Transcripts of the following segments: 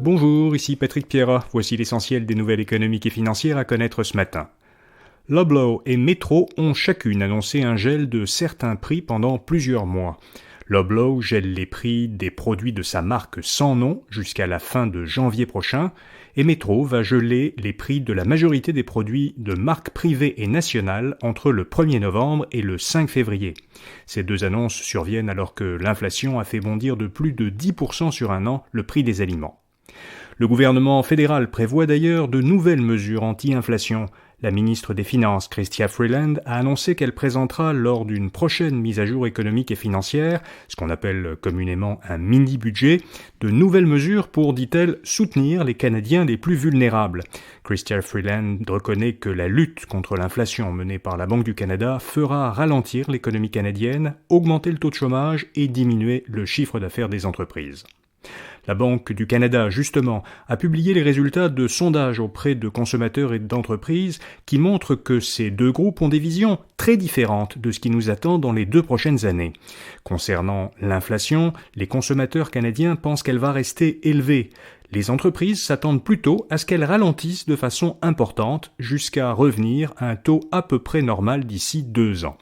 Bonjour, ici Patrick Pierrat. Voici l'essentiel des nouvelles économiques et financières à connaître ce matin. Loblaw et Metro ont chacune annoncé un gel de certains prix pendant plusieurs mois. Loblaw gèle les prix des produits de sa marque sans nom jusqu'à la fin de janvier prochain, et Metro va geler les prix de la majorité des produits de marques privées et nationales entre le 1er novembre et le 5 février. Ces deux annonces surviennent alors que l'inflation a fait bondir de plus de 10% sur un an le prix des aliments. Le gouvernement fédéral prévoit d'ailleurs de nouvelles mesures anti-inflation. La ministre des Finances, Chrystia Freeland, a annoncé qu'elle présentera lors d'une prochaine mise à jour économique et financière, ce qu'on appelle communément un mini-budget, de nouvelles mesures pour, dit-elle, soutenir les Canadiens les plus vulnérables. Chrystia Freeland reconnaît que la lutte contre l'inflation menée par la Banque du Canada fera ralentir l'économie canadienne, augmenter le taux de chômage et diminuer le chiffre d'affaires des entreprises. La Banque du Canada, justement, a publié les résultats de sondages auprès de consommateurs et d'entreprises qui montrent que ces deux groupes ont des visions très différentes de ce qui nous attend dans les 2 prochaines années. Concernant l'inflation, les consommateurs canadiens pensent qu'elle va rester élevée. Les entreprises s'attendent plutôt à ce qu'elle ralentisse de façon importante jusqu'à revenir à un taux à peu près normal d'ici 2 ans.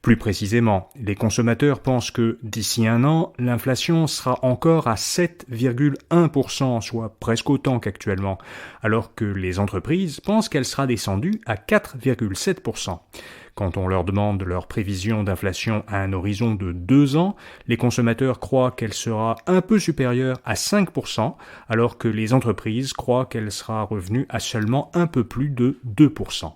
Plus précisément, les consommateurs pensent que d'ici 1 an, l'inflation sera encore à 7,1%, soit presque autant qu'actuellement, alors que les entreprises pensent qu'elle sera descendue à 4,7%. Quand on leur demande leur prévision d'inflation à un horizon de 2 ans, les consommateurs croient qu'elle sera un peu supérieure à 5%, alors que les entreprises croient qu'elle sera revenue à seulement un peu plus de 2%.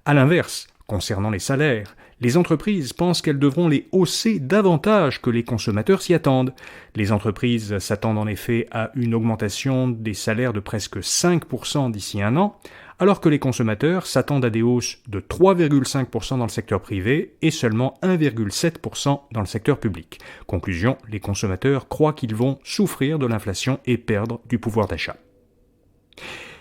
À l'inverse, concernant les salaires, les entreprises pensent qu'elles devront les hausser davantage que les consommateurs s'y attendent. Les entreprises s'attendent en effet à une augmentation des salaires de presque 5% d'ici 1 an, alors que les consommateurs s'attendent à des hausses de 3,5% dans le secteur privé et seulement 1,7% dans le secteur public. Conclusion, les consommateurs croient qu'ils vont souffrir de l'inflation et perdre du pouvoir d'achat.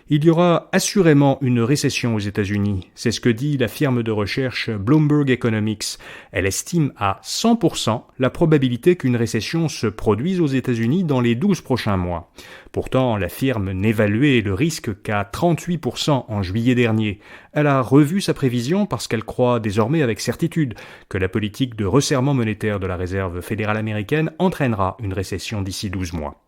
Il y aura assurément une récession aux États-Unis, c'est ce que dit la firme de recherche Bloomberg Economics. Elle estime à 100% la probabilité qu'une récession se produise aux États-Unis dans les 12 prochains mois. Pourtant, la firme n'évaluait le risque qu'à 38% en juillet dernier. Elle a revu sa prévision parce qu'elle croit désormais avec certitude que la politique de resserrement monétaire de la Réserve fédérale américaine entraînera une récession d'ici 12 mois.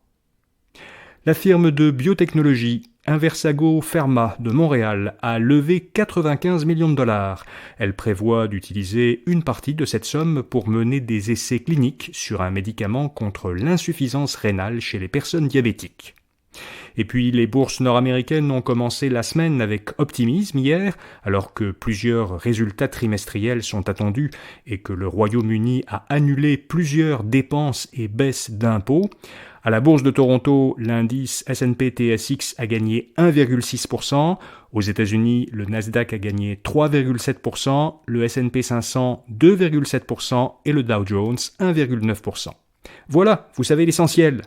La firme de biotechnologie Inversago Pharma de Montréal a levé 95 millions de dollars. Elle prévoit d'utiliser une partie de cette somme pour mener des essais cliniques sur un médicament contre l'insuffisance rénale chez les personnes diabétiques. Et puis les bourses nord-américaines ont commencé la semaine avec optimisme hier, alors que plusieurs résultats trimestriels sont attendus et que le Royaume-Uni a annulé plusieurs dépenses et baisses d'impôts. À la bourse de Toronto, l'indice S&P TSX a gagné 1,6%. Aux États-Unis, le Nasdaq a gagné 3,7%, le S&P 500 2,7% et le Dow Jones 1,9%. Voilà, vous savez l'essentiel.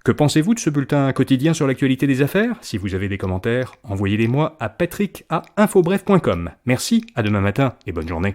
Que pensez-vous de ce bulletin quotidien sur l'actualité des affaires ? Si vous avez des commentaires, envoyez-les-moi à patrick@infobref.com. Merci, à demain matin et bonne journée.